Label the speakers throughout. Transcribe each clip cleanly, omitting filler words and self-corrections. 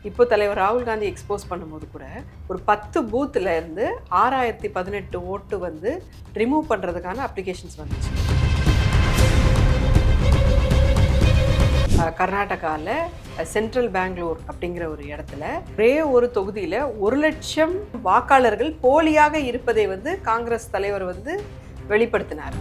Speaker 1: இப்போ தலைவர் ராகுல் காந்தி எக்ஸ்போஸ் பண்ணும்போது கூட ஒரு 10 பூத்தில் இருந்து 6018 ஓட்டு வந்து ரிமூவ் பண்ணுறதுக்கான அப்ளிகேஷன்ஸ் வந்துச்சு. கர்நாடகாவில் சென்ட்ரல் பெங்களூர் அப்படிங்கிற ஒரு இடத்துல ஒரே ஒரு தொகுதியில் 1,00,000 வாக்காளர்கள் போலியாக இருப்பதை வந்து காங்கிரஸ் தலைவர் வந்து வெளிப்படுத்தினார்.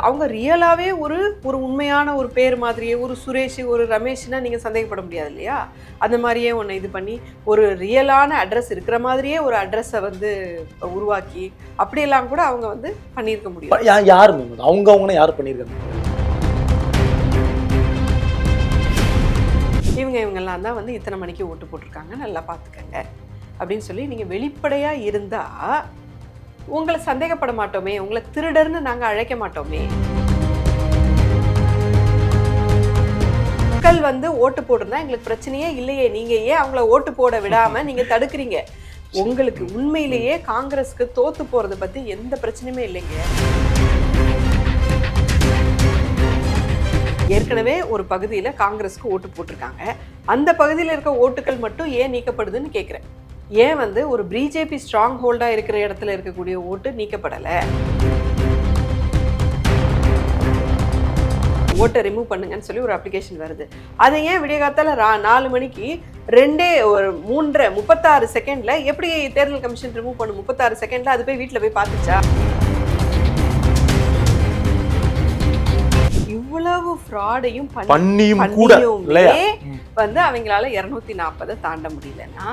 Speaker 1: அவங்க ரியலாகவே ஒரு உண்மையான ஒரு பேர் மாதிரியே ஒரு சுரேஷ் ஒரு ரமேஷ்னா நீங்கள் சந்தேகப்பட முடியாது இல்லையா? அந்த மாதிரியே ஒன்று இது பண்ணி ஒரு ரியலான அட்ரஸ் இருக்கிற மாதிரியே ஒரு அட்ரஸை வந்து உருவாக்கி அப்படியெல்லாம் கூட அவங்க வந்து பண்ணியிருக்க முடியும்.
Speaker 2: யார் அவங்கன்னு யார் பண்ணியிருக்காங்க?
Speaker 1: இவங்கெல்லாம் தான் வந்து இத்தனை மணிக்கு ஓட்டு போட்டிருக்காங்க, நல்லா பார்த்துக்கங்க அப்படின்னு சொல்லி நீங்கள் வெளிப்படையாக இருந்தால் உங்களை சந்தேகப்பட மாட்டோமே, உங்களை திருடர்னு நாங்கள் அழைக்க மாட்டோமே. மக்கள் வந்து ஓட்டு போட்டிருந்தா எங்களுக்கு பிரச்சனையே இல்லையே, நீங்கள் ஏன் அவங்கள ஓட்டு போட விடாம நீங்கள் தடுக்கிறீங்க? உங்களுக்கு உண்மையிலேயே காங்கிரஸ்க்கு தோத்து போறதை பத்தி எந்த பிரச்சனையுமே இல்லைங்க. ஏற்கனவே ஒரு பகுதியில் காங்கிரஸ்க்கு ஓட்டு போட்டிருக்காங்க, அந்த பகுதியில் இருக்க ஓட்டுகள் மட்டும் ஏன் நீக்கப்படுதுன்னு கேட்குறேன். ஏன் வந்து ஒரு பிஜேபி ஸ்ட்ராங் ஹோல்டா இருக்கிற இடத்துல இருக்கக்கூடிய ஓட்டு நீக்கப்படலை? ஓட்டை ரிமூவ் பண்ணுங்கன்னு சொல்லி ஒரு அப்ளிகேஷன் வருது. அதை ஏன் விடியகாத்தால 4 மணிக்கு 36 செகண்ட்ல எப்படி தேர்தல் கமிஷன் ரிமூவ் பண்ணும்? 36 செகண்ட்ல அது போய் வீட்டில் போய் பார்த்துச்சா? இவ்வளவு ஃப்ராடையும் பண்ணியும் வந்து அவங்களால 240 தாண்ட முடியலன்னா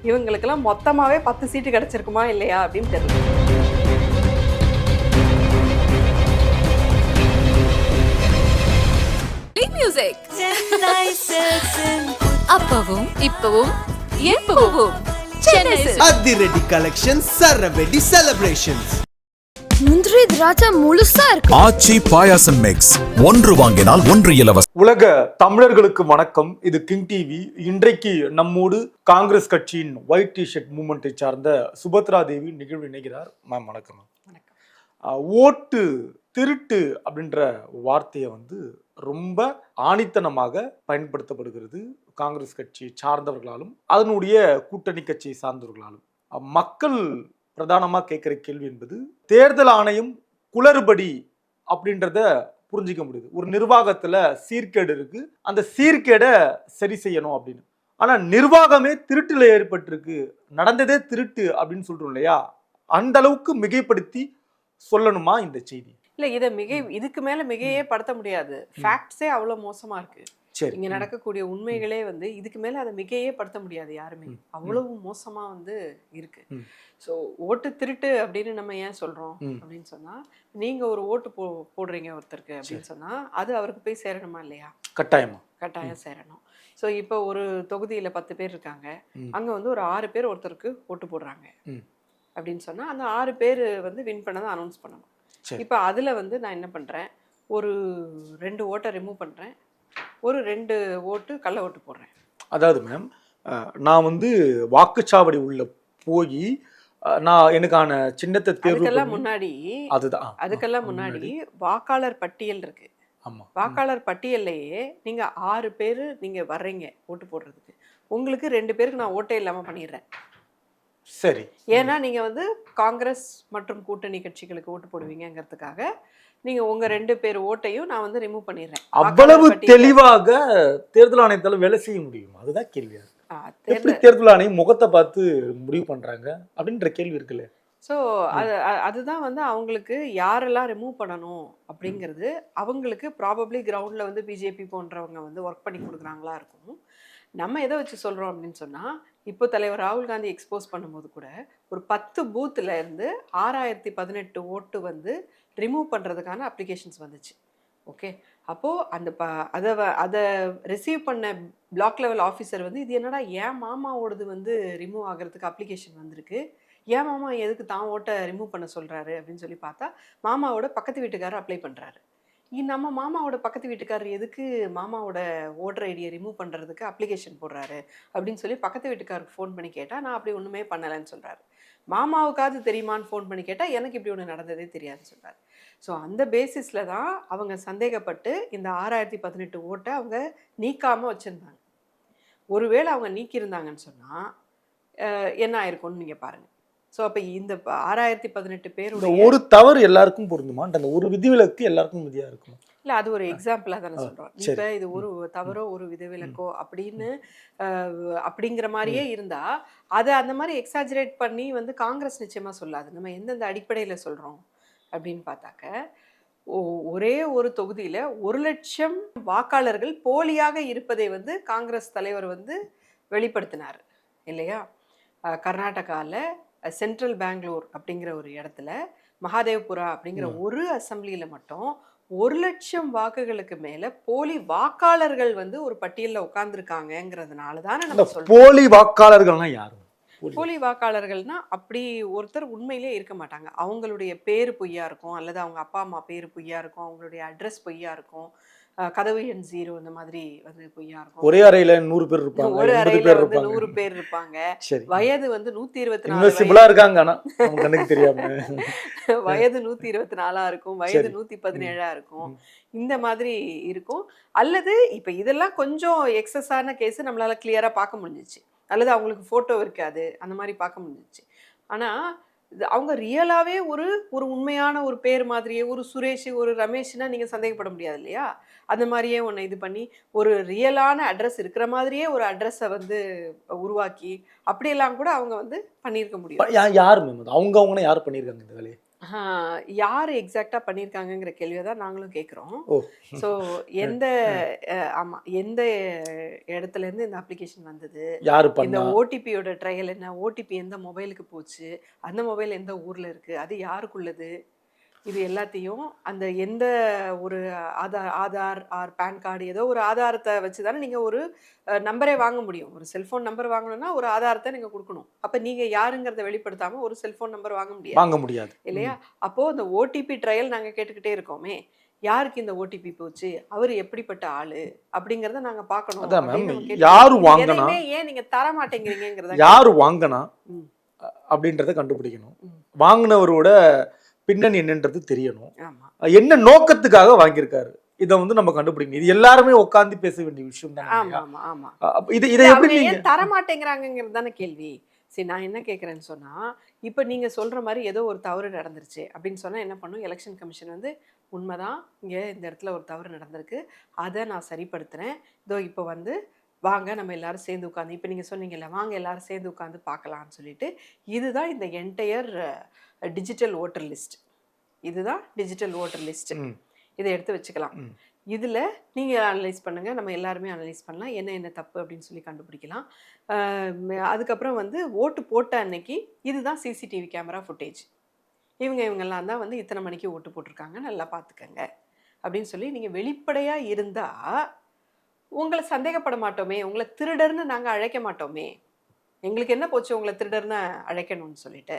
Speaker 1: இவங்களுக்கெல்லாம் மொத்தமாவே 10 சீட்டு கிடைச்சிருக்குமா இல்லையா அப்படின்னு தெரியல.
Speaker 3: அப்பவும் இப்பவும் எப்பவும்
Speaker 4: அதிரடி கலெக்ஷன், சரவெடி செலிப்ரேஷன்ஸ்.
Speaker 3: முந்திரி திராட்சை முழுசா இருக்கு.
Speaker 5: ஆச்சி பாயாசம் மிக்ஸ், ஒன்று வாங்கினால் ஒன்று இலவசம்.
Speaker 2: உலக தமிழர்களுக்கு வணக்கம். இது கிங் டிவி. இன்றைக்கு நம்மோடு காங்கிரஸ் கட்சியின் ஒயிட் டிஷர்ட் மூவ்மெண்ட்டை சார்ந்த சுபத்ரா தேவி நிகழ்வு இணைகிறார். மேம் வணக்கம். ஓட்டு திருட்டு அப்படின்ற வார்த்தையை வந்து ரொம்ப ஆணித்தனமாக பயன்படுத்தப்படுகிறது காங்கிரஸ் கட்சியை சார்ந்தவர்களாலும் அதனுடைய கூட்டணி கட்சியை சார்ந்தவர்களாலும். மக்கள் பிரதானமா கேட்கிற கேள்வி என்பது, தேர்தல் ஆணையம் குளறுபடி அப்படின்றத புரிஞ்சிக்க முடியுது. ஒரு நிர்வாகத்துல சீர்கேடு இருக்கு, அந்த சீர்கேடை சரி செய்யணும் அப்படின்னு. ஆனா நிர்வாகமே திருட்டுல ஏற்பட்டிருக்கு, நடந்ததே திருட்டு அப்படின்னு சொல்றோம் இல்லையா? அந்த அளவுக்கு மிகைப்படுத்தி சொல்லணுமா இந்த செய்தி?
Speaker 1: இல்ல, இதை இதுக்கு மேல மிகையே படுத்த முடியாது. ஃபேக்ட்ஸே அவ்வளவு மோசமா இருக்கு. இங்க நடக்கக்கூடிய உண்மைகளே வந்து இதுக்கு மேல அதை மிகையே படுத்த முடியாது யாருமே. அவ்வளவு மோசமா வந்து இருக்கு. ஸோ ஓட்டு திருட்டு அப்படின்னு நம்ம ஏன் சொல்றோம் அப்படின்னு சொன்னா, நீங்க ஒரு ஓட்டு போடுறீங்க ஒருத்தருக்கு அப்படின்னு சொன்னா அது அவருக்கு போய் சேரணுமா இல்லையா? கட்டாயம் சேரணும். ஸோ இப்போ ஒரு தொகுதியில 10 பேர் இருக்காங்க, அங்க வந்து ஒரு 6 பேர் ஒருத்தருக்கு ஓட்டு போடுறாங்க அப்படின்னு சொன்னா அந்த 6 பேர் வந்து வின் பண்ணதை அனௌன்ஸ் பண்ணணும். இப்போ அதுல வந்து நான் என்ன பண்றேன், ஒரு 2 ஓட்டை ரிமூவ் பண்றேன், ஒரு 2 ஓட்டு கள்ள ஓட்டு போடுறேன்.
Speaker 2: அதாவது மேம், நான் வந்து வாக்குச்சாவடி உள்ள போய் நான் எனக்கான சின்னத்தை தேர்வுக்கெல்லாம்
Speaker 1: முன்னாடி வாக்காளர் பட்டியல் இருக்கு. வாக்காளர் பட்டியல்லையே நீங்க 6 பேர் நீங்க வர்றீங்க ஓட்டு போடுறதுக்கு, உங்களுக்கு 2 பேருக்கு நான் ஓட்டே இல்லாம பண்ணிடுறேன்.
Speaker 2: சரி,
Speaker 1: ஏன்னா நீங்க வந்து காங்கிரஸ் மற்றும் கூட்டணி கட்சிகளுக்கு ஓட்டு போடுவீங்கிறதுக்காக நீங்க உங்க 2 பேர் ஓட்டையும் நான் வந்து ரிமூவ் பண்ணிடுறேன்.
Speaker 2: அவ்வளவு தெளிவாக தேர்தல் ஆணையத்தால வேலை செய்ய முடியும்? அதுதான் கேள்வியா இருக்கு. எப்படி தேர்தல் ஆணையம் முகத்தை பார்த்து முடிவு பண்றாங்க அப்படின்ற கேள்வி இருக்குல்ல.
Speaker 1: ஸோ அதுதான் வந்து அவங்களுக்கு யாரெல்லாம் ரிமூவ் பண்ணணும் அப்படிங்கிறது அவங்களுக்கு ப்ராபப்ளி கிரவுண்டில் வந்து பிஜேபி போன்றவங்க வந்து ஒர்க் பண்ணி கொடுக்குறாங்களா இருக்கும். நம்ம எதை வச்சு சொல்கிறோம் அப்படின்னு சொன்னால், இப்போ தலைவர் ராகுல் காந்தி எக்ஸ்போஸ் பண்ணும்போது கூட ஒரு 10 பூத்தில் இருந்து 6018 ஓட்டு வந்து ரிமூவ் பண்ணுறதுக்கான அப்ளிகேஷன்ஸ் வந்துச்சு. ஓகே, அப்போது அந்த அதை ரிசீவ் பண்ண பிளாக் லெவல் ஆஃபீஸர் வந்து, இது என்னடா ஏன் மாமாவோடது வந்து ரிமூவ் ஆகிறதுக்கு அப்ளிகேஷன் வந்திருக்கு, ஏன் மாமா எதுக்கு தான் ஓட்டை ரிமூவ் பண்ண சொல்கிறாரு அப்படின்னு சொல்லி பார்த்தா, மாமாவோட பக்கத்து வீட்டுக்காரர் அப்ளை பண்ணுறாரு. நம்ம மாமாவோட பக்கத்து வீட்டுக்காரர் எதுக்கு மாமாவோட ஓட்டர் ஐடியை ரிமூவ் பண்ணுறதுக்கு அப்ளிகேஷன் போடுறாரு அப்படின்னு சொல்லி பக்கத்து வீட்டுக்காரருக்கு ஃபோன் பண்ணி கேட்டால், நான் அப்படி ஒன்றுமே பண்ணலைன்னு சொல்கிறாரு. மாமாவுக்காவது தெரியுமான்னு ஃபோன் பண்ணி கேட்டால், எனக்கு இப்படி ஒன்று நடந்ததே தெரியாதுன்னு சொல்கிறார். ஸோ அந்த பேசிஸில் தான் அவங்க சந்தேகப்பட்டு இந்த 6018 ஓட்டை அவங்க நீக்காமல் வச்சுருந்தாங்க. ஒருவேளை அவங்க நீக்கியிருந்தாங்கன்னு சொன்னால் என்ன ஆயிருக்கும்னு நீங்கள் பாருங்கள். ஸோ அப்போ இந்த 6018
Speaker 2: இந்த
Speaker 1: பேருடைய
Speaker 2: ஒரு தவறு எல்லாருக்கும் பொருந்துமா? அந்த ஒரு விதிவிலக்கு எல்லாருக்கும் விதியா இருக்குமா?
Speaker 1: இல்லை, அது ஒரு எக்ஸாம்பிளாக தானே சொல்கிறோம்.
Speaker 2: சரி.
Speaker 1: இப்போ இது ஒரு தவறோ ஒரு விதிவிலக்கோ அப்படின்னு அப்படிங்கிற மாதிரியே இருந்தால் அதை அந்த மாதிரி எக்ஸாஜரேட் பண்ணி வந்து காங்கிரஸ் நிச்சயமாக சொல்லாது. நம்ம எந்தெந்த அடிப்படையில் சொல்கிறோம் அப்படின்னு பார்த்தாக்க, ஒரே ஒரு தொகுதியில் 1,00,000 வாக்காளர்கள் போலியாக இருப்பதை வந்து காங்கிரஸ் தலைவர் வந்து வெளிப்படுத்தினார் இல்லையா? கர்நாடகாவில் சென்ட்ரல் பெங்களூர் அப்படிங்கிற ஒரு இடத்துல மகாதேவ்புரா அப்படிங்கிற ஒரு அசம்பிளியில் மட்டும் 1,00,000 வாக்குகளுக்கு மேல போலி வாக்காளர்கள் வந்து ஒரு பட்டியலில் உட்கார்ந்துருக்காங்கிறதுனால தானே நம்ம சொல்றோம்.
Speaker 2: போலி வாக்காளர்கள்னா யாரு?
Speaker 1: போலி வாக்காளர்கள்னா அப்படி ஒருத்தர் உண்மையிலே இருக்க மாட்டாங்க. அவங்களுடைய பேர் பொய்யா இருக்கும், அல்லது அவங்க அப்பா அம்மா பேர் பொய்யா இருக்கும், அவங்களுடைய அட்ரஸ் பொய்யா இருக்கும், கதவு எண் 0 இந்த மாதிரி வந்து பொய்யா இருக்கும்.
Speaker 2: ஒரே அறையில 100 பேர் இருப்பாங்க,
Speaker 1: ஒரு
Speaker 2: 80
Speaker 1: அறையில
Speaker 2: பேர்
Speaker 1: வந்து
Speaker 2: இருப்பாங்க.
Speaker 1: 100 பேர் இருப்பாங்க.
Speaker 2: சரி.
Speaker 1: வயது வந்து 124
Speaker 2: இன்வெஸ்டிபிளா இருக்காங்க, ஆனா நம்ம கண்ணுக்கு தெரியாம.
Speaker 1: வயது 124 இருக்கும், வயது 117 இருக்கும், இந்த மாதிரி இருக்கும். அல்லது இப்ப இதெல்லாம் கொஞ்சம் எக்ஸஸான கேஸ் நம்மளால கிளியரா பார்க்க முடிஞ்சிச்சு, அல்லது அவங்களுக்கு போட்டோ இருக்காது, அந்த மாதிரி பார்க்க முடிஞ்சிச்சு. ஆனா அவங்க ரியலாவே ஒரு ஒரு உண்மையான ஒரு பேர் மாதிரியே ஒரு சுரேஷ் ஒரு ரமேஷ்னா நீங்க சந்தேகப்பட முடியாது இல்லையா? அந்த மாதிரியே ஒன்று இது பண்ணி ஒரு ரியலான அட்ரஸ் இருக்கிற மாதிரியே ஒரு அட்ரஸை வந்து உருவாக்கி அப்படியெல்லாம் கூட அவங்க வந்து பண்ணியிருக்க முடியும்.
Speaker 2: யாரு மேம் அவங்கவுங்கன்னா யார் பண்ணியிருக்காங்க இந்த வேலையை?
Speaker 1: யார் எக்ஸாக்டா பண்ணியிருக்காங்கங்கிற கேள்வியை தான் நாங்களும் கேட்குறோம்.
Speaker 2: ஓ.
Speaker 1: ஸோ எந்த ஆமா எந்த இடத்துல இருந்து இந்த அப்ளிகேஷன் வந்தது,
Speaker 2: யாரு
Speaker 1: இந்த
Speaker 2: பண்ணா?
Speaker 1: ஓடிபியோட ட்ரையல் என்ன, ஓடிபி எந்த மொபைலுக்கு போச்சு, அந்த மொபைல் எந்த ஊர்ல இருக்கு, அது யாருக்குள்ளது, இது எல்லாத்தையும் அந்த எந்த ஒரு ஆதார் ஆர் பேன் கார்டு ஏதோ ஒரு ஆதாரத்தை வச்சு தானே நீங்கள் ஒரு நம்பரே வாங்க முடியும். ஒரு செல்ஃபோன் நம்பர் வாங்கணும்னா ஒரு ஆதாரத்தை நீங்கள் கொடுக்கணும். அப்போ நீங்கள் யாருங்கிறத வெளிப்படுத்தாமல் ஒரு செல்ஃபோன் நம்பர் வாங்க முடியாது இல்லையா? அப்போது இந்த ஓடிபி ட்ரையல் நாங்கள் கேட்டுக்கிட்டே இருக்கோமே, யாருக்கு இந்த ஓடிபி போச்சு, அவர் எப்படிப்பட்ட ஆளு அப்படிங்கிறத நாங்கள் பார்க்கணும்.
Speaker 2: யாரு வாங்கினா,
Speaker 1: ஏன் நீங்கள் தர மாட்டேங்கிறீங்கிறத
Speaker 2: யாரு வாங்கினா அப்படின்றத கண்டுபிடிக்கணும். வாங்கினவரோட பின்னணி என்னன்றது தெரியணும். என்ன நோக்கத்துக்காக வாங்கியிருக்காரு இதை வந்து நம்ம கண்டுபிடிக்கணும். இது எல்லாருமே உட்காந்து பேச வேண்டிய விஷயம் தான். இதை எப்படி
Speaker 1: தர மாட்டேங்கிறாங்கிறது தானே கேள்வி. சரி, நான் என்ன கேட்குறேன்னு சொன்னா, இப்போ நீங்க சொல்ற மாதிரி ஏதோ ஒரு தவறு நடந்துருச்சு அப்படின்னு சொன்னா என்ன பண்ணும்? எலெக்ஷன் கமிஷன் வந்து உண்மைதான், இங்க இந்த இடத்துல ஒரு தவறு நடந்திருக்கு, அதை நான் சரிப்படுத்துறேன், இதோ இப்போ வந்து வாங்க நம்ம எல்லாரும் சேர்ந்து உட்காந்து, இப்போ நீங்கள் சொன்னீங்கல்ல வாங்க எல்லாரும் சேர்ந்து உட்காந்து பார்க்கலான்னு சொல்லிட்டு, இதுதான் இந்த என்டையர் டிஜிட்டல் ஓட்டர் லிஸ்ட். இதுதான் டிஜிட்டல் ஓட்டர் லிஸ்ட். இதை எடுத்து வச்சுக்கலாம். இதில் நீங்கள் அனலைஸ் பண்ணுங்கள், நம்ம எல்லாருமே அனலைஸ் பண்ணலாம், என்ன என்ன தப்பு அப்படின்னு சொல்லி கண்டுபிடிக்கலாம். அதுக்கப்புறம் வந்து ஓட்டு போட்ட அன்னைக்கு இதுதான் சிசிடிவி கேமரா ஃபுட்டேஜ், இவங்கெல்லாம் தான் வந்து இத்தனை மணிக்கு ஓட்டு போட்டிருக்காங்க, நல்லா பார்த்துக்கங்க அப்படின்னு சொல்லி நீங்கள் வெளிப்படையாக இருந்தால் உங்களை சந்தேகப்பட மாட்டோமே, உங்களை திருடர்னு நாங்கள் அழைக்க மாட்டோமே. எங்களுக்கு என்ன போச்சு உங்களை திருடர்னு அழைக்கணும்னு சொல்லிட்டு,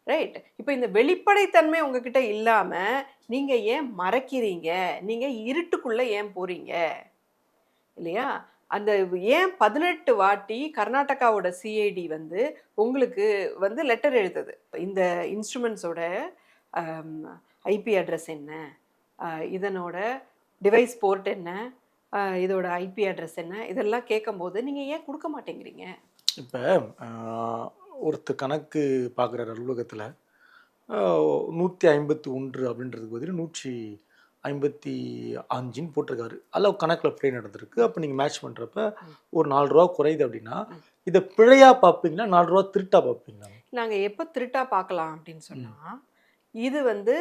Speaker 1: ரைட்? இப்போ இந்த வெளிப்படைத்தன்மை உங்ககிட்ட இல்லாமல் நீங்கள் ஏன் மறைக்கிறீங்க, நீங்கள் இருட்டுக்குள்ளே ஏன் போகிறீங்க இல்லையா? அந்த ஏன் 18 வாட்டி கர்நாடகாவோட சிஐடி வந்து உங்களுக்கு வந்து லெட்டர் எழுதுது, இந்த இன்ஸ்ட்ருமெண்ட்ஸோட ஐபி அட்ரஸ் என்ன, இதனோட டிவைஸ் போர்ட் என்ன, இதோட ஐபி அட்ரஸ் என்ன, இதெல்லாம் கேட்கும்போது நீங்கள் ஏன் கொடுக்க மாட்டேங்கிறீங்க?
Speaker 2: இப்போ ஒருத்தர் கணக்கு பார்க்குற அலுவலகத்தில் 151 அப்படின்றதுக்கு பதில் 155 போட்டிருக்காரு. அதில் கணக்கில் பிழை நடந்திருக்கு. அப்போ நீங்கள் மேட்ச் பண்ணுறப்ப ஒரு 4 ரூபா குறையுது அப்படின்னா இதை பிழையாக பார்ப்பீங்களா, 4 ரூபா திருட்டா பார்ப்பீங்களா?
Speaker 1: நாங்கள் எப்போ திருட்டா பார்க்கலாம் அப்படின்னு சொன்னால், இது வந்து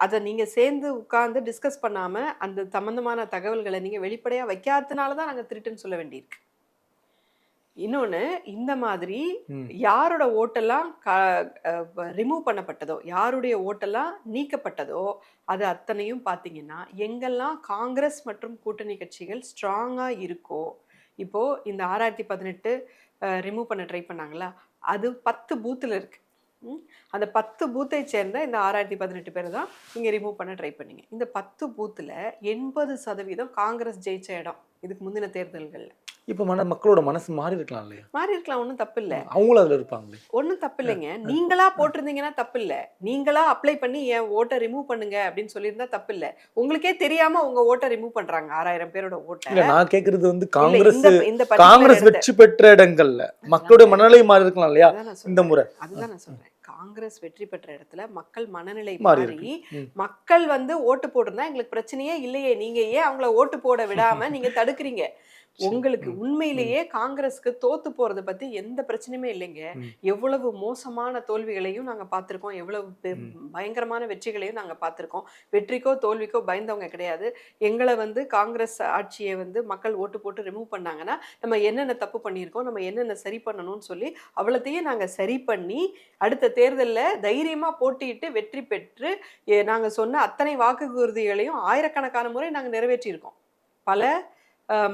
Speaker 1: அதை நீங்கள் சேர்ந்து உட்கார்ந்து டிஸ்கஸ் பண்ணாமல் அந்த சம்மந்தமான தகவல்களை நீங்கள் வெளிப்படையாக வைக்காததுனால தான் நாங்கள் திருட்டுன்னு சொல்ல வேண்டியிருக்கு. இன்னொன்று, இந்த மாதிரி யாரோட ஓட்டெல்லாம் ரிமூவ் பண்ணப்பட்டதோ, யாருடைய ஓட்டெல்லாம் நீக்கப்பட்டதோ, அது அத்தனையும் பார்த்தீங்கன்னா எங்கெல்லாம் காங்கிரஸ் மற்றும் கூட்டணி கட்சிகள் ஸ்ட்ராங்காக இருக்கோ, இப்போது இந்த 6018 ரிமூவ் பண்ண ட்ரை பண்ணாங்களா, அது 10 பூத்தில் இருக்குது. அந்த 10 பூத்தை சேர்ந்த இந்த 6018 பேர் தான் நீங்கள் ரிமூவ் பண்ண ட்ரை பண்ணீங்க. இந்த 10 பூத்தில் 80% காங்கிரஸ் ஜெயிச்ச இடம் இதுக்கு முந்தின தேர்தல்களில்.
Speaker 2: இப்போ மக்களோட மனசு மாறி இருக்கலாம் இல்லையா?
Speaker 1: மாறி இருக்கலாம், ஒன்றும் தப்பு இல்லை.
Speaker 2: அவங்களும் அதுல இருப்பாங்களே.
Speaker 1: ஒன்றும் தப்பு இல்லைங்க. நீங்களா போட்டிருந்தீங்கன்னா தப்பு இல்லை. நீங்களா அப்ளை பண்ணி என் ஓட்டை ரிமூவ் பண்ணுங்க அப்படின்னு சொல்லியிருந்தா தப்பு இல்லை. உங்களுக்கே தெரியாம உங்க ஓட்டை ரிமூவ் பண்றாங்க, 6000 பேரோட ஓட்டை.
Speaker 2: இல்ல, நான் கேக்குறது வந்து
Speaker 1: இல்ல,
Speaker 2: காங்கிரஸ்
Speaker 1: இந்த particular
Speaker 2: காங்கிரஸ்
Speaker 1: இடத்த-
Speaker 2: வெற்றி பெற்ற இடங்கள்ல மக்களுடைய மனநிலை மாறி இருக்கலாம் இல்லையா?
Speaker 1: அதான் நான்
Speaker 2: இந்த முறை
Speaker 1: அதுதான் நான் சொல்றேன். காங்கிரஸ் வெற்றி பெற்ற இடத்துல மக்கள் மனநிலை
Speaker 2: மாறி
Speaker 1: மாறி
Speaker 2: இருக்கு.
Speaker 1: மக்கள் வந்து ஓட்டு போட்டிருந்தா எங்களுக்கு பிரச்சனையே இல்லையே. நீங்க ஏன் அவங்கள ஓட்டு போட விடாம நீங்க தடுக்கிறீங்க? உங்களுக்கு உண்மையிலேயே காங்கிரஸ்க்கு தோத்து போறதை பத்தி எந்த பிரச்சனையுமே இல்லைங்க. எவ்வளவு மோசமான தோல்விகளையும் நாங்க பார்த்திருக்கோம், எவ்வளவு பயங்கரமான வெற்றிகளையும் நாங்க பார்த்திருக்கோம். வெற்றிக்கோ தோல்விக்கோ பயந்தவங்க கிடையாது. எங்களை வந்து காங்கிரஸ் ஆட்சியை வந்து மக்கள் ஓட்டு போட்டு ரிமூவ் பண்ணாங்கன்னா நம்ம என்னென்ன தப்பு பண்ணியிருக்கோம், நம்ம என்னென்ன சரி பண்ணணும்னு சொல்லி அவ்வளோத்தையும் நாங்க சரி பண்ணி அடுத்த தேர்தலில் தைரியமா போட்டியிட்டு வெற்றி பெற்று நாங்க சொன்ன அத்தனை வாக்குறுதிகளையும் ஆயிரக்கணக்கான முறை நாங்க நிறைவேற்றியிருக்கோம். பல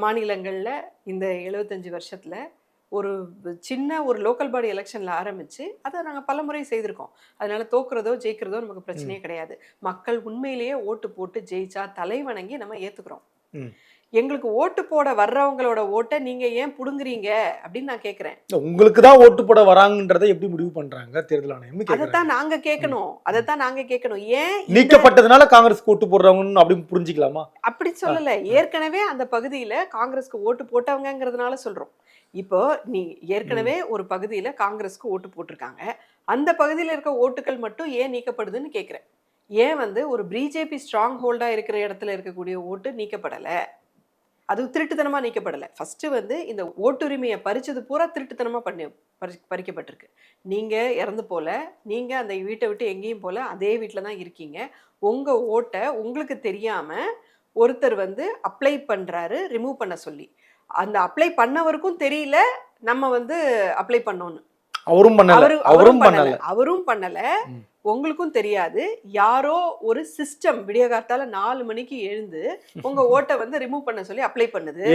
Speaker 1: மாநிலங்களில் இந்த 75 வருஷத்தில் ஒரு சின்ன ஒரு லோக்கல் பாடி எலெக்ஷனில் ஆரம்பித்து அதை நாங்கள் பல முறை செய்திருக்கோம். அதனால் தோக்குறதோ ஜெயிக்கிறதோ நமக்கு பிரச்சனையே கிடையாது. மக்கள் உண்மையிலேயே ஓட்டு போட்டு ஜெயிச்சா தலை வணங்கி நம்ம ஏற்றுக்கிறோம். எங்களுக்கு ஓட்டு போட வர்றவங்களோட ஓட்டை நீங்க ஏன் புடுங்குறீங்க அப்படின்னு நான் கேட்கிறேன்.
Speaker 2: உங்களுக்கு தான் ஓட்டு போட வராங்கன்றதை எப்படி முடிவு பண்றாங்க தேர்தல் ஆணையம்?
Speaker 1: அதைத்தான் நாங்க கேட்கணும். ஏன்
Speaker 2: நீக்கப்பட்டதுனால காங்கிரஸ் ஓட்டு போடுறவங்க அப்படி புரிஞ்சுக்கலாமா?
Speaker 1: அப்படி சொல்லல. ஏற்கனவே அந்த பகுதியில காங்கிரஸ்க்கு ஓட்டு போட்டவங்கிறதுனால சொல்றோம். இப்போ நீ ஏற்கனவே ஒரு பகுதியில காங்கிரஸ்க்கு ஓட்டு போட்டிருக்காங்க, அந்த பகுதியில இருக்க ஓட்டுகள் மட்டும் ஏன் நீக்கப்படுதுன்னு கேட்கிறேன். ஏன் வந்து ஒரு பிஜேபி ஸ்ட்ராங் ஹோல்டா இருக்கிற இடத்துல இருக்கக்கூடிய ஓட்டு நீக்கப்படல? அது திருட்டுத்தனமா நீக்கப்படலை. ஃபர்ஸ்ட் வந்து இந்த ஓட்டுரிமையை பறிச்சது பூரா திருட்டுத்தனமா பறிக்கப்பட்டிருக்கு. நீங்க இறந்து போல, நீங்க அந்த வீட்டை விட்டு எங்கேயும் போல, அதே வீட்டில் தான் இருக்கீங்க. உங்க ஓட்டை உங்களுக்கு தெரியாம ஒருத்தர் வந்து அப்ளை பண்றாரு ரிமூவ் பண்ண சொல்லி. அந்த அப்ளை பண்ணவருக்கும் தெரியல நம்ம வந்து அப்ளை பண்ணோன்னு. அவரும் பண்ணல, உங்களுக்கும் தெரியாது. யாரோ ஒரு சிஸ்டம் விடியகாத்தால 4 மணிக்கு எழுந்து உங்க ஓட்டை வந்து ரிமூவ் பண்ண சொல்லி அப்ளை பண்ணுது.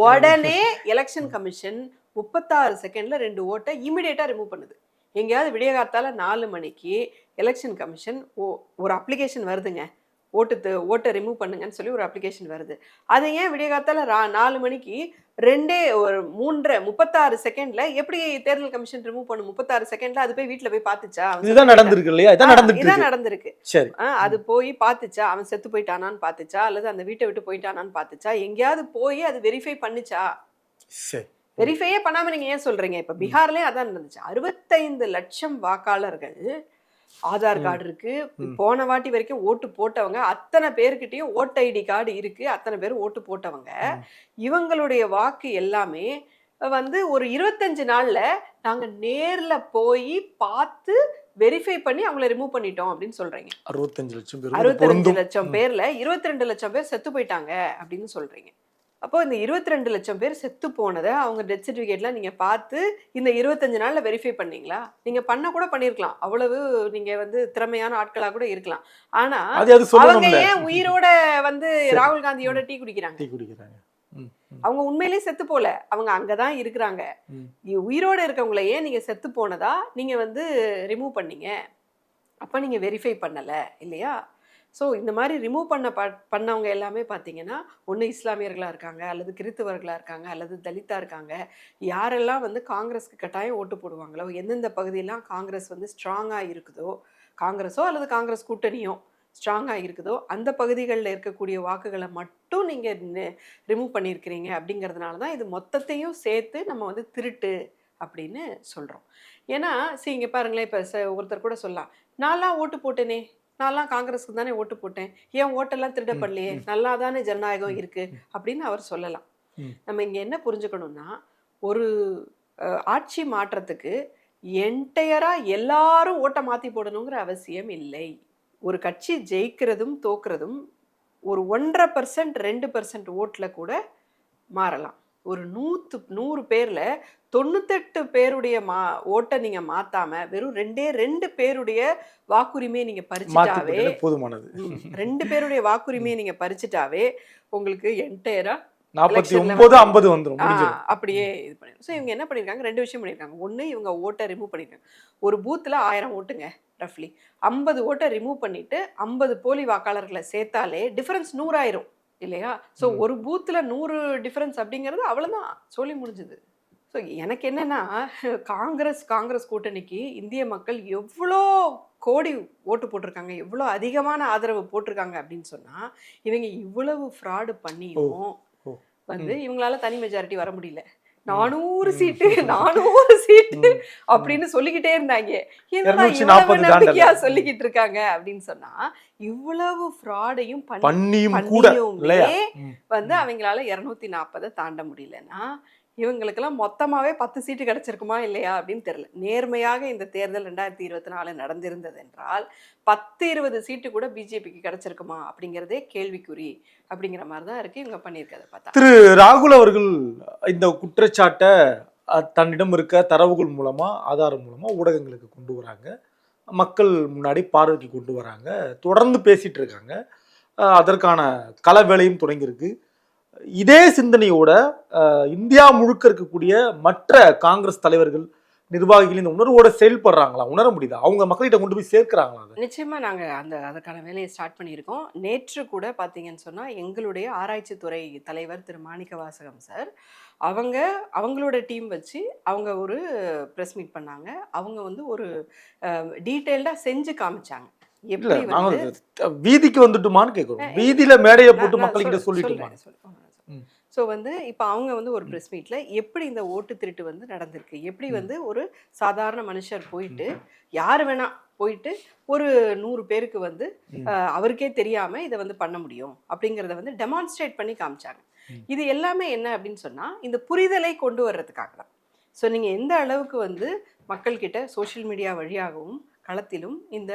Speaker 1: உடனே எலெக்ஷன் கமிஷன் 36 செகண்ட்ல 2 ஓட்டை இமிடியேட்டா ரிமூவ் பண்ணுது. எங்கேயாவது விடியகாத்தால 4 மணிக்கு எலெக்ஷன் கமிஷன் ஒரு அப்ளிகேஷன் வருதுங்க, ஓட்டை ரிமூவ் பண்ணுங்கன்னு சொல்லி ஒரு அப்ளிகேஷன் வருது. அதை ஏன் விடியகாத்தால 4 மணிக்கு 36 செகண்ட்ல எப்படி தேர்தல் கமிஷன் ரிமூவ் பண்ணும்? 36 செகண்ட்ல அது போய் வீட்டுல போய் பாத்துச்சா?
Speaker 2: இதுதான் நடந்திருக்கு இல்லையா?
Speaker 1: இதான் நடந்திருக்கு.
Speaker 2: சரி,
Speaker 1: அது போய் பாத்துச்சா? அவன் செத்து போயிட்டானான்னு பாத்துச்சா? அல்லது அந்த வீட்டை விட்டு போயிட்டானான்னு பாத்துச்சா? எங்கேயாவது போய் அது வெரிஃபை பண்ணுச்சா? வெரிஃபையே பண்ணாம நீங்க ஏன் சொல்றீங்க? இப்ப பீகார்லயே அதான் நடந்துச்சு. 65 லட்சம் வாக்காளர்கள் ஆதார் கார்டு இருக்கு, போன வாட்டி வரைக்கும் ஓட்டு போட்டவங்க அத்தனை பேர்கிட்டயும் ஓட்டு ஐடி கார்டு இருக்கு, அத்தனை பேர் ஓட்டு போட்டவங்க. இவங்களுடைய வாக்கு எல்லாமே வந்து ஒரு 25 நாள்ல நாங்க நேர்ல போய் பார்த்து வெரிஃபை பண்ணி அவங்கள ரிமூவ் பண்ணிட்டோம் அப்படின்னு சொல்றீங்க. 65 லட்சம் பேர்ல 22 லட்சம் பேர் செத்து போயிட்டாங்க அப்படின்னு சொல்றீங்க. அப்போ இந்த 22 லட்சம் பேர் செத்து போனதை அவங்க டெத் சர்டிஃபிகேட்லாம் நீங்க பார்த்து இந்த 25 நாள்ல வெரிஃபை பண்ணீங்களா? நீங்க பண்ண கூட பண்ணிருக்கலாம், அவ்வளவு நீங்க வந்து திறமையான ஆட்களா கூட இருக்கலாம். ஆனா அவங்க ஏன் உயிரோட வந்து ராகுல் காந்தியோட டீ குடிக்கிறாங்க? அவங்க உண்மையிலேயே செத்து போல, அவங்க அங்கதான் இருக்கிறாங்க. உயிரோட இருக்கவங்கள ஏன் நீங்க செத்து போனதா நீங்க வந்து ரிமூவ் பண்ணீங்க? அப்ப நீங்க வெரிஃபை பண்ணல இல்லையா? ஸோ இந்த மாதிரி ரிமூவ் பண்ணவங்க எல்லாமே பார்த்தீங்கன்னா ஒன்று இஸ்லாமியர்களாக இருக்காங்க, அல்லது கிறித்துவர்களாக இருக்காங்க, அல்லது தலித்தா இருக்காங்க. யாரெல்லாம் வந்து காங்கிரஸ்க்கு கட்டாயம் ஓட்டு போடுவாங்களோ, எந்தெந்த பகுதியெல்லாம் காங்கிரஸ் வந்து ஸ்ட்ராங்காக இருக்குதோ, காங்கிரஸோ அல்லது காங்கிரஸ் கூட்டணியோ ஸ்ட்ராங்காக இருக்குதோ அந்த பகுதிகளில் இருக்கக்கூடிய வாக்குகளை மட்டும் நீங்கள் ரிமூவ் பண்ணியிருக்கிறீங்க. அப்படிங்கிறதுனால தான் இது மொத்தத்தையும் சேர்த்து நம்ம வந்து திருட்டு அப்படின்னு சொல்கிறோம். ஏன்னா இங்கே பாருங்களேன், இப்போ ஒருத்தர் கூட சொல்லலாம், நான்லாம் ஓட்டு போட்டேனே, நான்லாம் காங்கிரஸ்க்கு தானே ஓட்டு போட்டேன், ஏன் ஓட்டெல்லாம் திருடப்படலையே, நல்லா தானே ஜனநாயகம் இருக்கு அப்படின்னு அவர் சொல்லலாம். நம்ம இங்க என்ன புரிஞ்சுக்கணும்னா, ஒரு ஆட்சி மாற்றத்துக்கு என்டையரா எல்லாரும் ஓட்டை மாத்தி போடணுங்கிற அவசியம் இல்லை. ஒரு கட்சி ஜெயிக்கிறதும் தோக்குறதும் ஒரு 1.5% 2% ஓட்டுல கூட மாறலாம். ஒரு 100 பேர்ல 98 பேருடைய ஓட்டை நீங்க மாத்தாம வெறும் 2 பேருடைய வாக்குரிமையை நீங்க பறிச்சுட்டாவே
Speaker 2: போதுமானது.
Speaker 1: 2 பேருடைய வாக்குரிமையை நீங்க பறிச்சுட்டாவே உங்களுக்கு என்டையரா
Speaker 2: 49-50 வந்துரும்.
Speaker 1: அப்படியே இது பண்ணிடும். ஸோ இவங்க என்ன பண்ணியிருக்காங்க, 2 விஷயம் பண்ணியிருக்காங்க. ஒன்று, இவங்க ஓட்டை ரிமூவ் பண்ணியிருக்காங்க. ஒரு பூத்தில் 1000 ஓட்டுங்க, ரஃப்லி 50 ஓட்டை ரிமூவ் பண்ணிட்டு 50 போலி வாக்காளர்களை சேர்த்தாலே டிஃபரன்ஸ் 100 ஆயிரும். இல்லையா? ஸோ ஒரு பூத்தில் 100 டிஃபரன்ஸ் அப்படிங்கிறது அவ்வளோதான், சொல்லி முடிஞ்சுது. ஸோ எனக்கு என்னன்னா, காங்கிரஸ் கூட்டணிக்கு இந்திய மக்கள் எவ்வளோ கோடி ஓட்டு போட்டிருக்காங்க, எவ்வளோ அதிகமான ஆதரவு போட்டிருக்காங்க அப்படின்னு சொன்னால், இவங்க இவ்வளவு ஃப்ராடு பண்ணியும் வந்து இவங்களால தனி மெஜாரிட்டி வர முடியல. 400 சீட்டு 400 சீட்டு அப்படின்னு சொல்லிக்கிட்டே இருந்தாங்க. என்னடா இவ்வளவு நம்பிக்கையா சொல்லிக்கிட்டு இருக்காங்க அப்படின்னு சொன்னா, இவ்வளவு ஃப்ராடையும் பண்ணியும் வந்து அவங்களால 240 தாண்ட முடியலன்னா, இவங்களுக்கெல்லாம் மொத்தமாவே 10 சீட்டு கிடைச்சிருக்குமா இல்லையா அப்படின்னு தெரியல. நேர்மையாக இந்த தேர்தல் 2024 நடந்திருந்தது என்றால் 10-20 சீட்டு கூட பிஜேபிக்கு கிடைச்சிருக்குமா அப்படிங்கிறதே கேள்விக்குறி அப்படிங்கிற மாதிரி தான் இருக்கு இவங்க பண்ணியிருக்கதை பார்த்தா.
Speaker 2: திரு ராகுல் அவர்கள் இந்த குற்றச்சாட்டை தன்னிடம் இருக்க தரவுகள் மூலமா, ஆதாரம் மூலமா ஊடகங்களுக்கு கொண்டு வராங்க, மக்கள் முன்னாடி பார்வைக்கு கொண்டு வராங்க, தொடர்ந்து பேசிட்டு இருக்காங்க. அதற்கான கள வேலையும் தொடங்கியிருக்கு. இதே சிந்தனையோட இந்தியா முழுக்க இருக்கக்கூடிய மற்ற காங்கிரஸ் தலைவர்கள், நிர்வாகிகள் இந்த உணர்வோட செயல்படுறாங்களா? உணர முடியுதா? அவங்க மக்கள்கிட்ட கொண்டு போய் சேர்க்கிறாங்களா?
Speaker 1: நிச்சயமா நாங்க அதற்கான வேலையை ஸ்டார்ட் பண்ணியிருக்கோம். நேற்று கூட பார்த்தீங்கன்னு சொன்னா, எங்களுடைய ஆராய்ச்சித்துறை தலைவர் திரு மாணிக்கவாசகம் சார், அவங்களோட டீம் வச்சு அவங்க ஒரு ப்ரெஸ் மீட் பண்ணாங்க. அவங்க வந்து ஒரு டீட்டெயில்டா செஞ்சு காமிச்சாங்க. எப்படி
Speaker 2: வீதிக்கு வந்துட்டுமான்னு கேட்குறோம். வீதியில மேடையை போட்டு மக்கள்கிட்ட சொல்லிட்டு.
Speaker 1: ஸோ வந்து இப்போ அவங்க வந்து ஒரு ப்ரெஸ் மீட்டில் எப்படி இந்த ஓட்டு திருட்டு வந்து நடந்திருக்கு, எப்படி வந்து ஒரு சாதாரண மனுஷர் போயிட்டு, யார் வேணா போயிட்டு ஒரு 100 பேருக்கு வந்து அவருக்கே தெரியாமல் இதை வந்து பண்ண முடியும் அப்படிங்கிறத வந்து டெமான்ஸ்ட்ரேட் பண்ணி காமிச்சாங்க. இது எல்லாமே என்ன அப்படின்னு சொன்னால், இந்த புரிதலை கொண்டு வர்றதுக்காக தான். ஸோ நீங்கள் எந்த அளவுக்கு வந்து மக்கள்கிட்ட சோஷியல் மீடியா வழியாகவும் களத்திலும் இந்த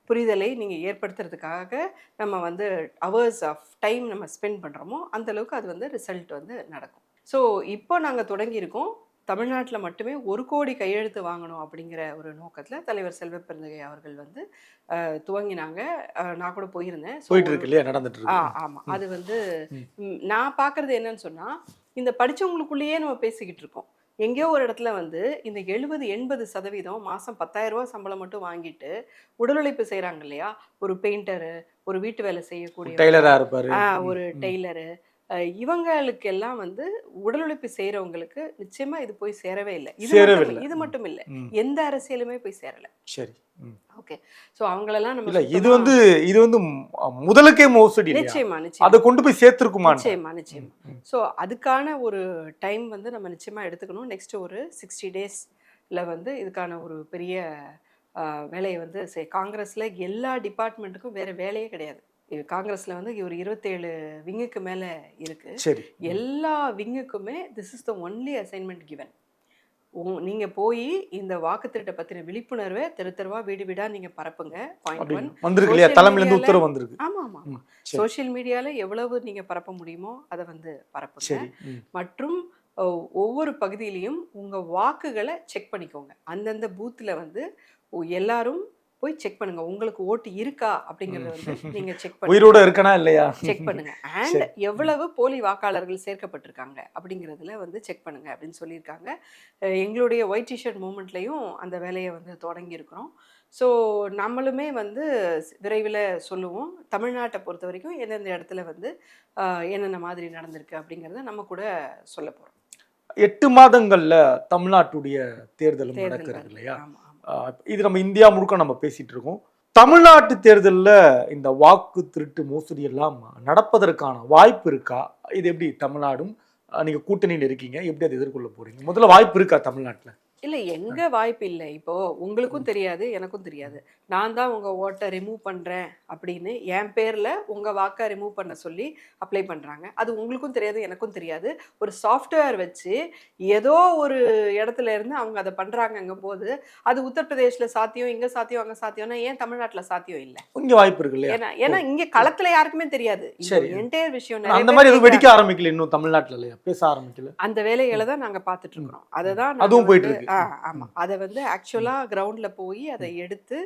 Speaker 1: புரிதலை நீங்கள் ஏற்படுத்துறதுக்காக நம்ம வந்து ஹவர்ஸ் ஆஃப் டைம் நம்ம ஸ்பெண்ட் பண்ணுறோமோ அந்தளவுக்கு அது வந்து ரிசல்ட் வந்து நடக்கும். ஸோ இப்போ நாங்கள் தொடங்கியிருக்கோம். தமிழ்நாட்டில் மட்டுமே 1 கோடி கையெழுத்து வாங்கணும் அப்படிங்கிற ஒரு நோக்கத்தில் தலைவர் செல்வ பெருந்தகை அவர்கள் வந்து துவங்கினாங்க. நான் கூட போயிருந்தேன்.
Speaker 2: போயிட்டு இருக்கு இல்லையா, நடந்துட்டு இருக்கு.
Speaker 1: ஆமாம். அது வந்து நான் பார்க்குறது என்னன்னு சொன்னால், இந்த படித்தவங்களுக்குள்ளேயே நம்ம பேசிக்கிட்டு இருக்கோம். எங்கேயோ ஒரு இடத்துல வந்து இந்த 70-80% மாதம் 10,000 ரூபா சம்பளம் மட்டும் வாங்கிட்டு உடல் உழைப்பு செய்கிறாங்க இல்லையா, ஒரு பெயிண்டரு, ஒரு வீட்டு வேலை செய்யக்கூடிய
Speaker 2: டெய்லராக இருப்பாரு,
Speaker 1: ஒரு டெய்லரு, இவங்களுக்கெல்லாம் வந்து உடல் உழைப்பு செய்யறவங்களுக்கு நிச்சயமா இது போய் சேரவே இல்லை. இது மட்டும் இல்லை, எந்த அரசியலுமே போய் சேரல.
Speaker 2: சரி,
Speaker 1: ஓகே. ஸோ அவங்களெல்லாம் நம்ம
Speaker 2: இல்ல, இது வந்து முதலுக்கே மோசடி.
Speaker 1: நிச்சயமா
Speaker 2: அதை கொண்டு போய் சேர்த்துருக்குமா?
Speaker 1: நிச்சயமா. ஸோ அதுக்கான ஒரு டைம் வந்து நம்ம நிச்சயமா எடுத்துக்கணும். நெக்ஸ்ட் ஒரு 60 டேஸ்ல வந்து இதுக்கான ஒரு பெரிய வேலையை வந்து காங்கிரஸ்ல எல்லா டிபார்ட்மெண்ட்டுக்கும் வேற வேலையே கிடையாது. காங்கிரஸ்ல வந்து ஒரு 27 விங்குக்கு மேல இருக்கு. எல்லா விங்குக்குமே this is the only assignment given. நீங்க போய் இந்த வாக்கு திருட்டை பத்தின விழிப்புணர்வை தெருவா வீடு வீடா நீங்க பரப்புங்க. ஆமா. சோசியல் மீடியால எவ்வளவு நீங்க பரப்ப முடியுமோ அதை வந்து பரப்புங்க. மற்றும் ஒவ்வொரு பகுதியிலையும் உங்க வாக்குகளை செக் பண்ணிக்கோங்க. அந்தந்த பூத்துல வந்து எல்லாரும் போய் செக் பண்ணுங்க, உங்களுக்கு ஓட்டு இருக்கா அப்படிங்கறத வந்து நீங்க செக் பண்ணுங்க.
Speaker 2: உயிரோட இருக்கனா இல்லையா
Speaker 1: செக் பண்ணுங்க. அண்ட் எவ்வளவு போலி வாக்காளர்கள் சேர்க்கப்பட்டிருக்காங்க அப்படிங்கிறதுல வந்து செக் பண்ணுங்க அப்படின்னு சொல்லியிருக்காங்க. எங்களுடைய ஒயிட் டிஷர்ட் மூமெண்ட்லையும் அந்த வேலையை வந்து தொடங்கி இருக்கிறோம். ஸோ நம்மளுமே வந்து விரைவில் சொல்லுவோம். தமிழ்நாட்டை பொறுத்த வரைக்கும் எந்தெந்த இடத்துல வந்து என்னென்ன மாதிரி நடந்திருக்கு அப்படிங்கிறத நம்ம கூட சொல்ல போகிறோம்.
Speaker 2: 8 மாதங்கள்ல தமிழ்நாட்டுடைய தேர்தல் நடக்கிறது இல்லையா? இது நம்ம இந்தியா முழுக்க நம்ம பேசிட்டு இருக்கோம். தமிழ்நாட்டு தேர்தலில் இந்த வாக்கு திருட்டு மோசடி எல்லாம் நடப்பதற்கான வாய்ப்பு இருக்கா? இது எப்படி தமிழ்நாடும் நீங்க கூட்டணியில் இருக்கீங்க, எப்படி அதை எதிர்கொள்ள போறீங்க? முதல்ல வாய்ப்பு இருக்கா தமிழ்நாட்டில்?
Speaker 1: இல்லை, எங்கே வாய்ப்பு இல்லை. இப்போது உங்களுக்கும் தெரியாது, எனக்கும் தெரியாது. நான் தான் உங்கள் ஓட்டை ரிமூவ் பண்ணுறேன் அப்படின்னு என் பேரில் உங்கள் வாக்கை ரிமூவ் பண்ண சொல்லி அப்ளை பண்ணுறாங்க. அது உங்களுக்கும் தெரியாது, எனக்கும் தெரியாது. ஒரு சாஃப்ட்வேர் வச்சு ஏதோ ஒரு இடத்துல இருந்து அவங்க அதை பண்ணுறாங்கங்கும் போது அது உத்தரப்பிரதேசில் சாத்தியம், இங்கே சாத்தியம், அங்கே சாத்தியம்னா ஏன் தமிழ்நாட்டில் சாத்தியம் இல்லை?
Speaker 2: இங்கே வாய்ப்பு இருக்கு இல்லையா?
Speaker 1: ஏன்னா இங்கே களத்தில் யாருக்குமே தெரியாது. என்டையர் விஷயம்
Speaker 2: அந்த மாதிரி எதுவும் வெடிக்க ஆரம்பிக்கல இன்னும் தமிழ்நாட்டில் இல்லையா? பேச ஆரம்பிக்கல.
Speaker 1: அந்த வேலைகளை தான் நாங்கள் பார்த்துட்டு இருக்கிறோம். அதை தான்
Speaker 2: அதுவும் போயிட்டு இருக்கு.
Speaker 1: ஆமாம், அதை வந்து ஆக்சுவலாக கிரவுண்டில் போய் அதை எடுத்து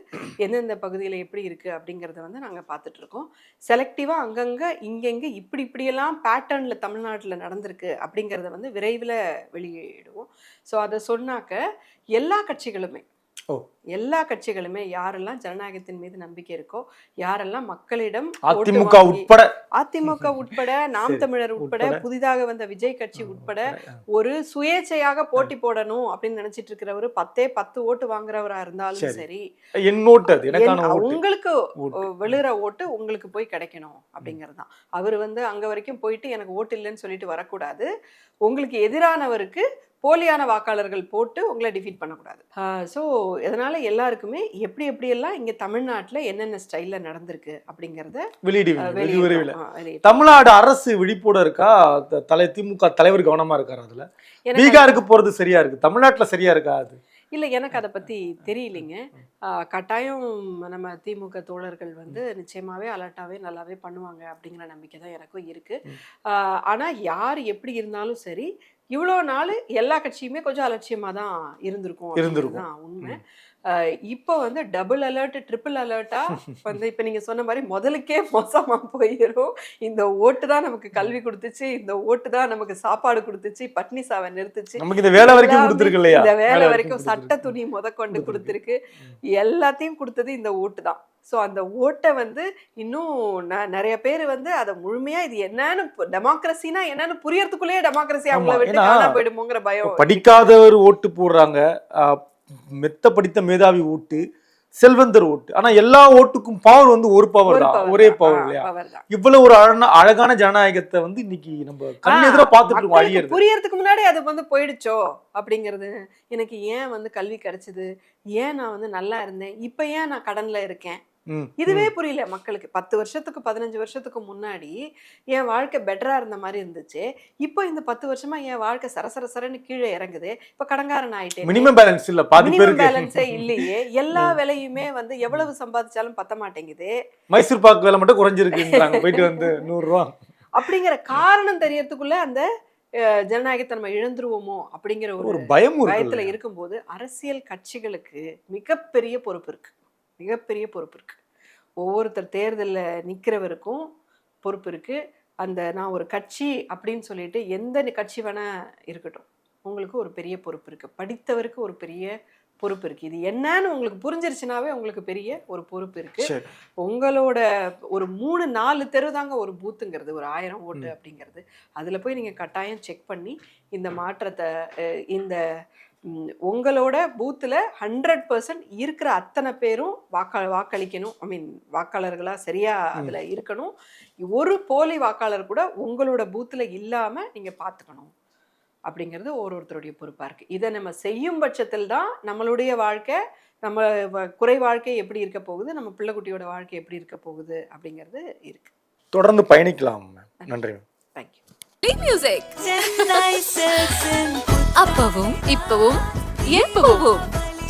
Speaker 1: எந்தெந்த பகுதியில் எப்படி இருக்குது அப்படிங்கிறத வந்து நாங்கள் பார்த்துட்ருக்கோம். செலக்டிவாக அங்கங்கே இங்கெங்கே இப்படியெல்லாம் பேட்டர்னில் தமிழ்நாட்டில் நடந்திருக்கு அப்படிங்கிறத வந்து விரைவில் வெளியிடுவோம். ஸோ அதை சொன்னாக்க எல்லா கட்சிகளுமே
Speaker 2: ஓ.
Speaker 1: எல்லா கட்சிகளுமே யாரெல்லாம் ஜனநாயகத்தின் மீது நம்பிக்கை இருக்கோ, யாரெல்லாம் மக்களிடம்
Speaker 2: அதிமுக உட்பட
Speaker 1: அதிமுக உட்பட நாம் தமிழர் உட்பட புதிதாக வந்த விஜய் கட்சி உட்பட ஒரு சுயேட்சையாக போட்டி போடணும் அப்படின்னு நினைச்சிட்டு இருக்கிறவரு 10 ஓட்டு வாங்குறவரா இருந்தாலும் சரி,
Speaker 2: என் ஓட்டு அது எனக்கான ஓட்டு.
Speaker 1: உங்களுக்கு விழுற ஓட்டு உங்களுக்கு போய் கிடைக்கணும் அப்படிங்கிறது தான். அவர் அங்க வரைக்கும் போயிட்டு எனக்கு ஓட்டு இல்லைன்னு சொல்லிட்டு வரக்கூடாது. உங்களுக்கு எதிரானவருக்கு போலியான வாக்காளர்கள் போட்டு உங்களை டிஃபீட் பண்ணக்கூடாது. ஸோ இதனால எல்லாருக்குமே எப்படியெல்லாம் இங்க தமிழ்நாட்டுல என்னென்ன ஸ்டைல்ல நடந்திருக்கு அப்படிங்கறத
Speaker 2: வெளியிடுவீங்க. தமிழ்நாடு அரசு விழிப்போட இருக்கா? திமுக தலைவர் கவனமா இருக்காரு அதுல? பீகாருக்கு போறது சரியா இருக்கு, தமிழ்நாட்டுல சரியா இருக்கா அது?
Speaker 1: இல்லை, எனக்கு அதை பற்றி தெரியலைங்க. கட்டாயம் நம்ம திமுக தோழர்கள் நிச்சயமாகவே அலர்ட்டாகவே நல்லாவே பண்ணுவாங்க அப்படிங்கிற நம்பிக்கை தான் எனக்கும் இருக்குது. ஆனால் யார் எப்படி இருந்தாலும் சரி, இவ்வளோ நாள் எல்லா கட்சியுமே கொஞ்சம் அலட்சியமாக தான் இருந்திருக்கும் தான் உண்மை. இப்போ டபுள் அலர்ட் ட்ரிபிள் அலர்ட்டா இப்போ நீங்க சொன்ன மாதிரி முதலுக்கே மோசமா போயிடும். இந்த ஓட்டு தான் நமக்கு கல்வி கொடுத்துச்சு, இந்த ஓட்டு தான் நமக்கு சாப்பாடு கொடுத்துச்சு, பட்னி சாவை நிறுத்துச்சு,
Speaker 2: நமக்கு இந்த வேலை வரைக்கும் கொடுத்துருக்கு இல்லையா?
Speaker 1: இந்த வேலை வரைக்கும் சட்ட துணி முதற்கொண்டு கொடுத்துருக்கு, எல்லாத்தையும் கொடுத்தது இந்த ஓட்டு தான். ஸோ அந்த ஓட்டை இன்னும் நிறைய பேர் அதை முழுமையா இது என்னன்னு டெமோக்ரஸினா என்னன்னு புரியறதுக்குள்ளேயே டெமோக்ரஸி அவங்கள விட்டு காணாம போயிடுமோங்கிற பயம்.
Speaker 2: படிக்காதவர் ஓட்டு போடுறாங்க, மெத்த படித்த மேதாவி ஓட்டு, செல்வந்தர் ஓட்டு. ஆனா எல்லா ஓட்டுக்கும் பவர் ஒரு பவர் தான், ஒரே பவர் இல்லையா? இவ்வளவு ஒரு அழகான ஜனநாயகத்தை இன்னைக்கு நம்ம கண்ணெதிரா பார்த்துட்டு இருக்கோம் அழியறது.
Speaker 1: புரியறதுக்கு முன்னாடி அது போயிடுச்சோ அப்படிங்கிறது. எனக்கு ஏன் கல்வி கிடைச்சது, ஏன் நான் நல்லா இருந்தேன், இப்ப ஏன் நான் கடன்ல இருக்கேன், இதுவே புரியல மக்களுக்கு. 10 வருஷத்துக்கு 15 வருஷத்துக்கு முன்னாடி என் வாழ்க்கை பெட்டரா இருந்த மாதிரி இருந்துச்சு, இப்போ இந்த 10 வருஷமா என் வாழ்க்கை சரசரன்னு கீழே இறங்குது, இப்ப கடங்காரன் ஆயிட்டேன்,
Speaker 2: மினிமம் பேலன்ஸ் இல்ல,
Speaker 1: மினிமம் பேலன்ஸே இல்லையே, எல்லா வேலையுமே எவ்வளவு சம்பாதிச்சாலும் பத்த மாட்டேங்குது,
Speaker 2: மைசூர் பாக்கு வேலை மட்டும் குறைஞ்சிருக்குன்றாங்க, போயிட்டு 100 ரூபா
Speaker 1: அப்படிங்கிற காரணம் தெரியறதுக்குள்ள அந்த ஜனநாயகத்தை நம்ம இழந்துருவோமோ அப்படிங்கிற ஒரு பயத்துல இருக்கும்போது அரசியல் கட்சிகளுக்கு மிகப்பெரிய பொறுப்பு இருக்கு. ஒவ்வொருத்தர் தேர்தலில் நிற்கிறவருக்கும் பொறுப்பு இருக்கு. நான் ஒரு கட்சி அப்படின்னு சொல்லிட்டு எந்த கட்சி வேணா இருக்கட்டும், உங்களுக்கு ஒரு பெரிய பொறுப்பு இருக்கு. படித்தவருக்கு ஒரு பெரிய பொறுப்பு இருக்கு. இது என்னன்னு உங்களுக்கு புரிஞ்சிருச்சுனாவே உங்களுக்கு பெரிய ஒரு பொறுப்பு இருக்கு. உங்களோட ஒரு 3-4 தெரு தாங்க ஒரு பூத்துங்கிறது, ஒரு 1000 ஓட்டு அப்படிங்கிறது. அதுல போய் நீங்க கட்டாயம் செக் பண்ணி இந்த மாற்றத்தை, இந்த உங்களோட பூத்துல 100% இருக்கிற அத்தனை பேரும் வாக்களிக்கணும். வாக்காளர்களா சரியா அதுல இருக்கணும். ஒரு போலி வாக்காளர் கூட உங்களோட பூத்துல இல்லாம நீங்க பாத்துக்கணும் அப்படிங்கிறது ஒருத்தருடைய பொறுப்பா இருக்கு. இதை நம்ம செய்யும் பட்சத்தில் தான் நம்மளுடைய வாழ்க்கை, நம்ம குறை வாழ்க்கை எப்படி இருக்க போகுது, நம்ம பிள்ளைக்குட்டியோட வாழ்க்கை எப்படி இருக்க போகுது அப்படிங்கிறது இருக்கு.
Speaker 2: தொடர்ந்து பயணிக்கலாம். நன்றி.
Speaker 1: தேங்க்யூ.
Speaker 3: மியூசிக் அப்பவும் இப்பவும் எப்பவும்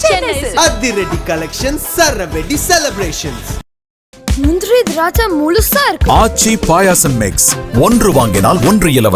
Speaker 3: சென்னை
Speaker 4: அதிரடி கலெக்ஷன் சரவெடி செலிப்ரேஷன்ஸ்.
Speaker 3: முந்திரி திராட்சை முழுசா இருக்கு.
Speaker 5: ஆச்சி பாயாசம் மிக்ஸ், 1 வாங்கினால் 1 இலவசம்.